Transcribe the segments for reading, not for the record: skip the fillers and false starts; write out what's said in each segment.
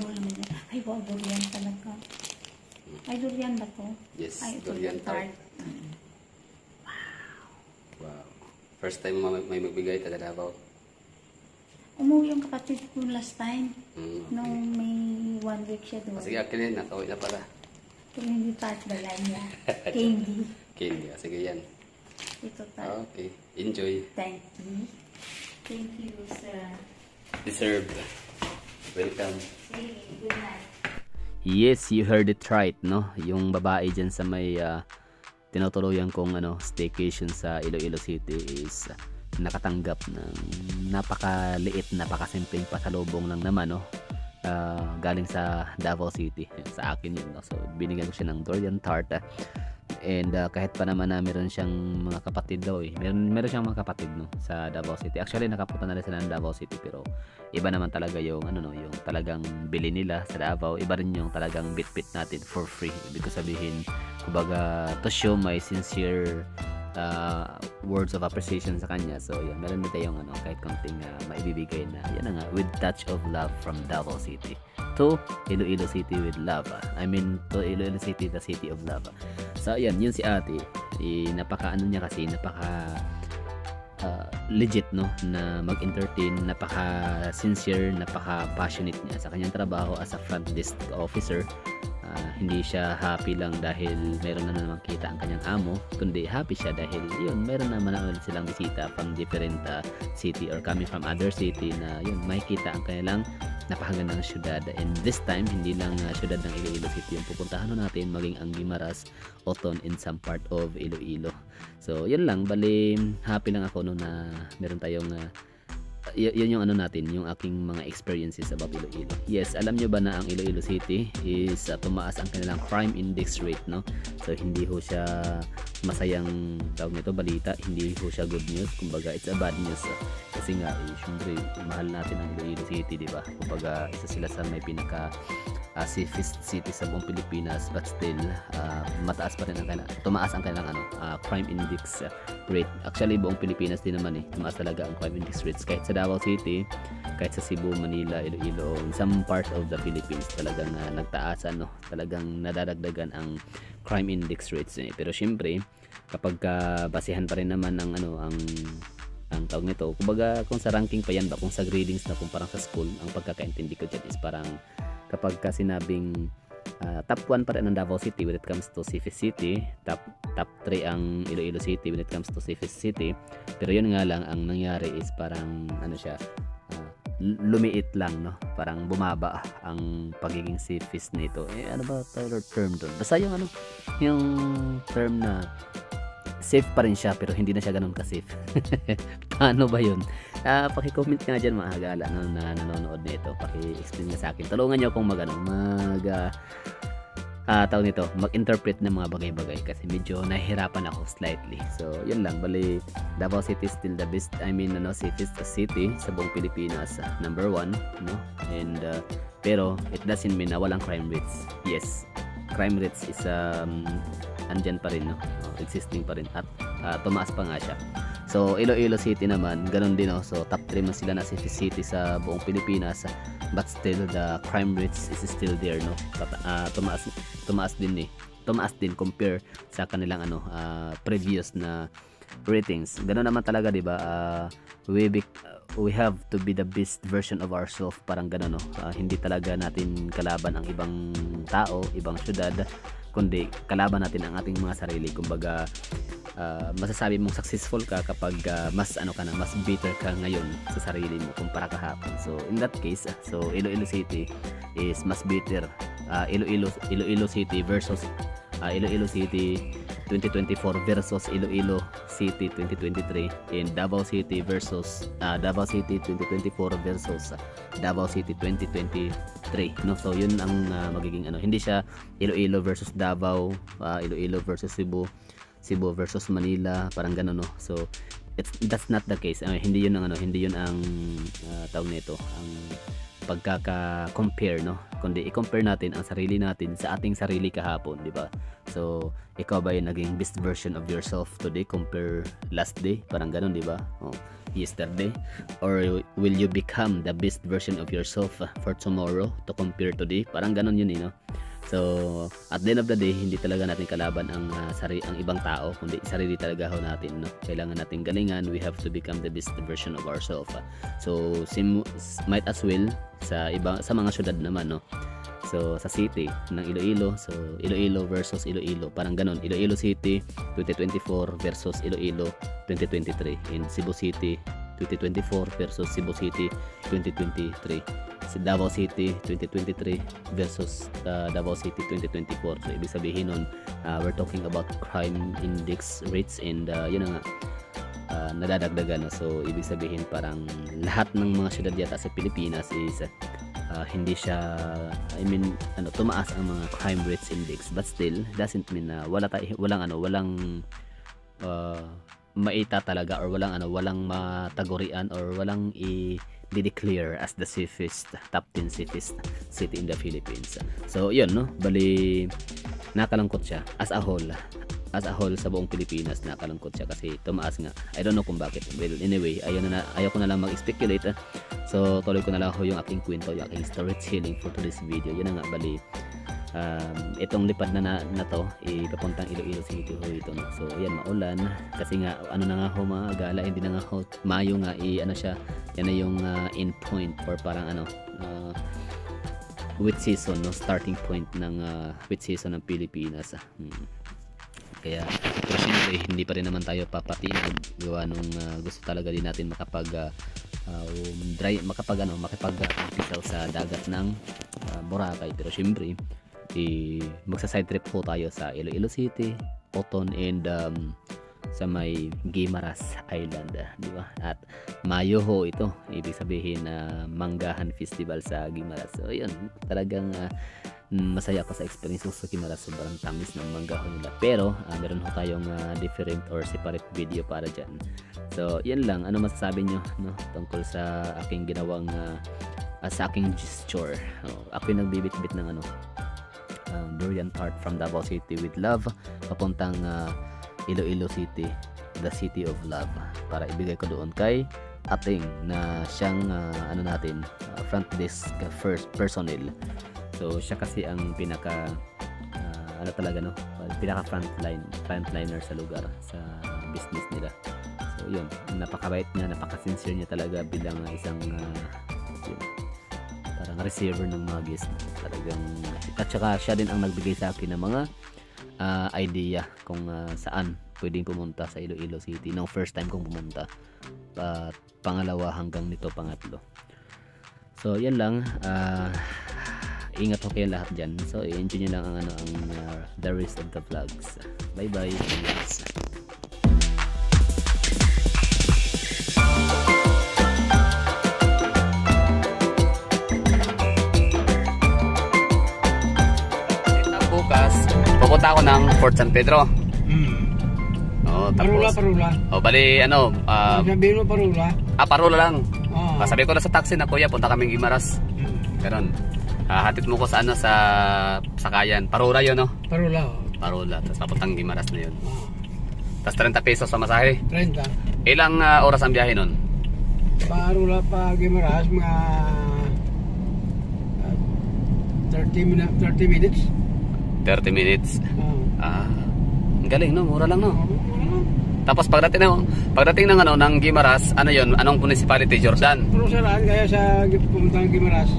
Wow naman yan. Ay, wow, durian talaga. Ay, durian ba to? Yes, Ay, durian tart. Wow. First time may magbigay, taga Davao. Umuwi yung kapatid ko last time. Nung may 1 week siya doon. Sige, akin nakauwi na pala. Pero hindi tart ba yan niya? Candy. Candy. Sige yan. Ito tart. Okay. Enjoy. Thank you. Thank you, sir. Deserved. Welcome. Sige, good night. Yes, you heard it right, no? Yung babae dyan sa may tinutuluyan kong staycation sa Iloilo City is nakatanggap ng napakaliit, napakasimpleng pasalubong lang naman, no? Galing sa Davao City. Sa akin yun, no? So, binigyan ko siya ng durian tart. And kahit pa naman na meron siyang mga kapatid daw meron siyang mga kapatid, no, sa Davao City. Actually nakapunta na rin sila ng Davao City, pero iba naman talaga yung yung talagang bili nila sa Davao. Iba rin yung talagang bit-bit natin for free. Ibig sabihin, kumbaga, to show my sincere words of appreciation sa kanya. So yun, meron din tayong kahit konting maibibigay na yan na nga, with touch of love from Davao City to Iloilo City with love. I mean, to Iloilo City, the city of love. So yan, yun si ate, napaka niya kasi, napaka legit, no, na mag-entertain, napaka sincere, napaka passionate niya sa kanyang trabaho as a front desk officer. Hindi siya happy lang dahil meron na naman kita ang kanyang amo, kundi happy siya dahil yun, meron naman ulit silang bisita from different city or coming from other city na yun, makikita ang kanilang napakagandang syudad. And this time, hindi lang syudad ng Iloilo City yung pupuntahan natin, maging ang Guimaras, Oton, in some part of Iloilo. So yun lang, bali happy lang ako no na meron tayong yun yung natin, yung aking mga experiences about Iloilo. Yes, alam nyo ba na ang Iloilo City is tumaas ang kanilang crime index rate, no? So hindi ho siya masayang tawag nito balita, hindi ho siya good news, kumbaga it's a bad news. Kasi nga syempre mahal natin ang Iloilo City, di ba? Kumbaga isa sila sa may pinaka safest city sa buong Pilipinas, but still mataas pa rin ang kanilang, tumaas ang kanilang crime index rate. Actually buong Pilipinas din naman tumaas talaga ang crime index rates, kahit sa Davao City, kahit sa Cebu, Manila, Iloilo, in some part of the Philippines talagang nagtaasan, no? Talagang nadadagdagan ang crime index rates. Pero syempre kapag basehan pa rin naman ng ang tawag nito, kumbaga kung sa ranking pa yan ba, kung sa gradings na kumpara sa school, ang pagkakaintindi ko dyan is parang kapag sinabing top 1 pa rin ang Davao City when it comes to safest city, top 3 ang Iloilo City when it comes to safest city. Pero yun nga lang, ang nangyari is parang siya, lumiit lang, no? Parang bumaba ang pagiging safest nito. Ano ba term doon? Basta yung yung term na safe pa rin siya pero hindi na siya ganun ka-safe. Paano ba yun? Paki-comment nga dyan mga hagala na nanonood nito. Paki-explain nga sa akin. Tulungan nyo akong tawag nito, mag-interpret ng mga bagay-bagay kasi medyo nahihirapan ako slightly. So yun lang, bali Davao City is still the best, safest city sa buong Pilipinas, number 1, no? And pero it doesn't mean na walang crime rates. Yes, crime rates is andyan pa rin, no? Existing pa rin at tumaas pa nga siya. So Iloilo City naman ganun din, no? So top 3 man sila na city sa buong Pilipinas, but still the crime rates is still there, no? Tumaas din compare sa kanilang previous na ratings. Ganun naman talaga, di ba? We have to be the best version of ourselves, parang ganun, no? Hindi talaga natin kalaban ang ibang tao, ibang syudad, kundi kalaban natin ang ating mga sarili. Kumbaga masasabi mong successful ka kapag mas mas better ka ngayon sa sarili mo kumpara kahapon. So in that case, so Iloilo City is mas better. Iloilo City versus Iloilo City 2024 versus Iloilo City 2023, and Davao City versus Davao City 2024 versus Davao City 2023, no? So yun ang magiging hindi siya Iloilo versus Davao, Iloilo versus Cebu, Cebu versus Manila, parang gano'n, no? So that's not the case. Hindi yun ang tawag nito, ang pagkaka-compare, no? Kundi i-compare natin ang sarili natin sa ating sarili kahapon, di ba? So, ikaw ba yung naging best version of yourself today compare last day? Parang ganun, di ba? Oh, yesterday? Or will you become the best version of yourself for tomorrow to compare today? Parang ganun yun, no? So, at the end of the day, hindi talaga natin kalaban ang ibang tao, kundi sarili talaga ho natin, no? Kailangan natin galingan. We have to become the best version of ourselves. So, might as well sa mga syudad naman, no? So, sa city ng Iloilo, so Iloilo versus Iloilo, parang ganun. Iloilo City 2024 versus Iloilo 2023. In Cebu City 2024 versus Cebu City 2023. Si Davao City 2023 versus Davao City 2024. So ibig sabihin nun, we're talking about crime index rates and yun na nga, nadadagdagan. So ibig sabihin parang lahat ng mga syudad yata sa Pilipinas is hindi siya, tumaas ang mga crime rates index, but still doesn't mean na walang maita talaga, or walang matagurian, or walang i-declare as the top 10 safest city in the Philippines. So yun, no, bali nakalangkot siya as a whole sa buong Pilipinas. Nakalangkot siya kasi tumaas nga. I don't know kung bakit. Well, anyway, ayaw ko na lang mag-speculate. So tuloy ko na lang yung aking kwento, yung aking storytelling for today's video. Yun na nga, bali itong lipad na to papuntang Iloilo City ho ito, no? So ayan, maulan kasi nga na nga ho mga gala, hindi na nga ho Mayo nga siya, yan na yung end point or parang wet season, no? Starting point ng wet season ng Pilipinas. Kaya pero syempre hindi pa rin naman tayo papatiin gawa nung gusto talaga din natin makapag-pisaw sa dagat ng Boracay. Pero syempre magsa-side trip po tayo sa Iloilo City, Oton, and sa may Guimaras Island, di ba? At Mayo ho ito, ibig sabihin Manggahan Festival sa Guimaras. So yun, talagang masaya ako sa experience ko sa Guimaras. Sobrang tamis ng mangga ho nila. Pero meron ho tayong different or separate video para dyan. So yan lang, ano masasabi nyo, no, tungkol sa aking ginawang sa aking gesture. Ako yung nagbibit-bit ng durian tart from Davao City with love papuntang Iloilo City, the city of love, para ibigay ko doon kay ating na siyang front desk first personnel. So siya kasi ang pinaka pinaka frontliner sa lugar, sa business nila. So yun, napakabait niya, napaka-sincere niya talaga bilang isang parang receiver ng mga guests talagang. At saka siya din ang nagbigay sa akin ng mga idea kung saan pwedeng pumunta sa Iloilo City nung first time kong pumunta, at pangalawa hanggang nito pangatlo. So yan lang, ingat ho kayo lahat dyan. So i-enjoy nyo lang ang the rest of the vlogs. Bye bye. Pupunta ako ng Fort San Pedro. Tapos, Parula. Bali sabihin mo Parula. Parula lang. Sabi ko na sa taxi na, kuya, punta kaming Guimaras. Ganon. Hatid mo ko sa sa Sakayan. Parula yun, no? Parula. Tapos papuntang Guimaras na yun. Tapos 30 pesos sa masahe. 30. Ilang oras ang biyahe nun? Parula pa Guimaras, mga 30 minutes. 30 minutes. Ang galing, no? Mura lang, no? Tapos pagdating ng Guimaras, anong municipality? Jordan. Pero saan kaya sa pumunta ng Guimaras?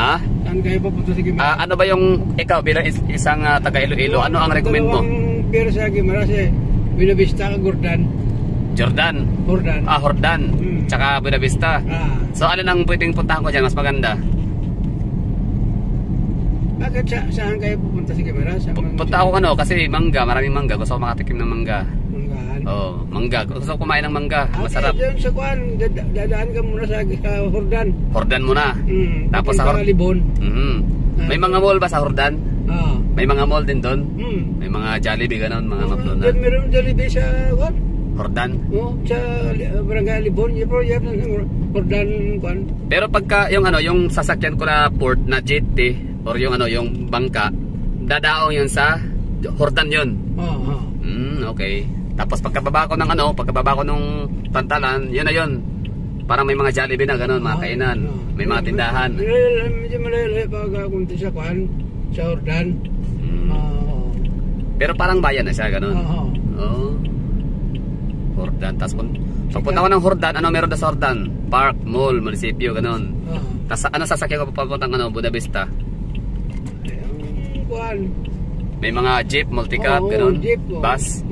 Ha? Saan kaya papunta sa Guimaras? Ano ba yung ikaw bilang isang taga Iloilo, ano ang recommend mo? Pero sa Guimaras Buena Vista, Jordan. Jordan. Tsaka Buena Vista. So ano nang pwedeng puntahan ko dyan mas maganda? Bakit saan kayo pupunta sa Guimaras? Punta ako kasi maraming mangga. Gusto ko makatikim ng mangga. Manggahan? Oo, mangga. Gusto ko kumain ng mangga. Masarap. Diyan sa kuan, dadaan ka muna sa Hordan. Hordan muna? Tapos sa Hordan. May mga mall ba sa Hordan? May mga mall din doon? May mga Jollibee ganon, mga McDonald's. Meron Jollibee sa kuan? Hordan. Sa Barangay Libon, yung project ng Hordan kwan. Pero pagka yung ano, yung sasakyan ko na port na jetty or yung ano, yung bangka, dadaong yun sa Hordan yun. Okay. Tapos pagkababa ko ng ano, pagkababa ko nung Pantalan, yun na yun. Parang may mga Jollibee na gano'n, mga kainan. May mga tindahan. Medyo malayo pag kunti sa kwan, sa Hordan. Pero parang bayan na siya, gano'n. Hordan. Tapos pagpunta ko ng Hordan, ano meron na sa Hordan? Park, mall, munisipyo, gano'n. Tapos ano sasakyan ko papuntang ano, Buena Vista? Kwan. May mga jeep, multicab, gano'n? Jeep. Bus?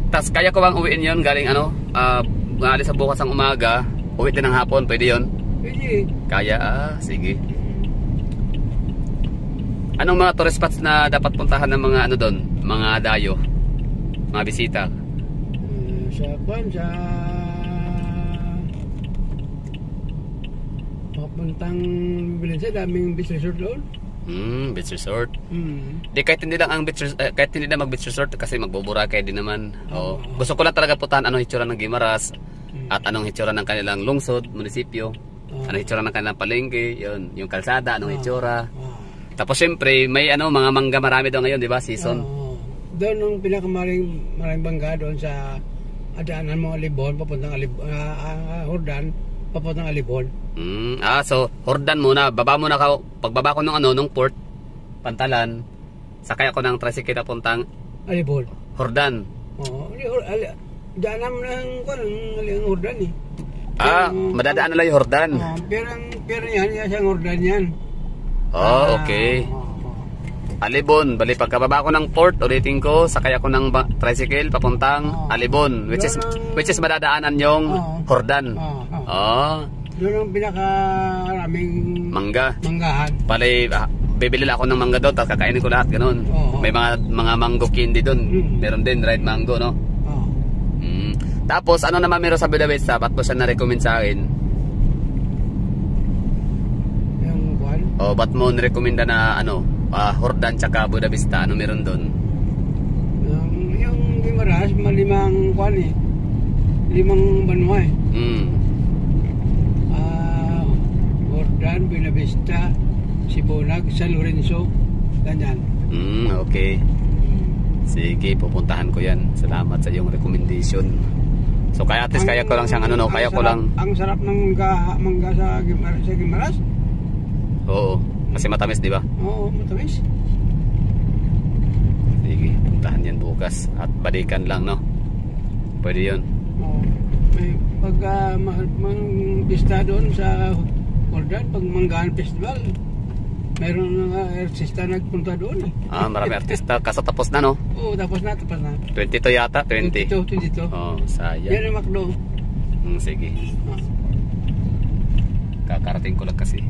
Tapos kaya ko bang uwiin yun galing ano? Maalis sa bukas ang umaga, uwi din ng hapon, pwede yun? Pwede. Kaya, sige. Anong mga tourist spots na dapat puntahan ng mga ano doon? Mga dayo? Mga bisita? Sa kwan, sa papuntang Bilinsa, daming beach resort doon. Beach resort. Di kahit hindi lang ang kahit hindi na mag beach resort kasi magbuburakay din naman. Gusto ko lang talaga puntahan anong hitsura ng Guimaras at anong hitsura ng kanilang lungsod, munisipyo. Anong hitsura ng kanilang palengke, yun, yung kalsada, anong hitsura. Tapos syempre, may ano mga mangga marami daw ngayon, di ba? Season. Doon ang pinakamaring bangga doon sa adaanan mo Alibon, papuntang Hordan, papuntang Alibon. So Hordan muna, baba muna ka, pagbaba ko ng ano, nung port, Pantalan, sakay ako ng tricycle papuntang Alibon. Hordan. Daanan mo ng Hordan eh. Madadaan na lang yung Hordan. Pero yan, siyang Hordan yan. Okay. Alibon, bali pagkababa ko ng port, ulitin ko, sakay ako ng tricycle papuntang Alibon, which is madadaanan yung Hordan. Doon ang pinakaraming manggahan. Bali, bibili lang ako ng mangga doon, tapos kakainin ko lahat, ganun. May mga mango candy doon. Meron din, dried mango, no? Tapos, ano naman meron sa Buena Vista? Ba't mo siya na-recommend sa akin? Yung kwan? Ba't mo na-recommenda na, ano, Hordan tsaka Buena Vista? Ano meron doon? Yung Guimaras, malimang kwan eh. 5 banwa eh. Hordan, Buena Vista, Sibonag, San Lorenzo, ganyan. Okay. Sige, pupuntahan ko yan. Salamat sa iyong recommendation. So kaya at least kaya ko lang siyang ano, no? Kaya ko lang. Ang sarap ng mangga sa Guimaras. Oo, kasi matamis, di ba? Oo, matamis. Sige, puntahan yan bukas at balikan lang, no? Pwede yun. Oo. May pag pista doon sa Hordan, pag Manggahan Festival, mayroon nga artista nagpunta doon eh. Marami artista. Kaso tapos na, no? Oo, tapos na. 22 yata? 20? 22. Sayang. Yan ang Macdo. Sige. Kakarating ko lang kasi.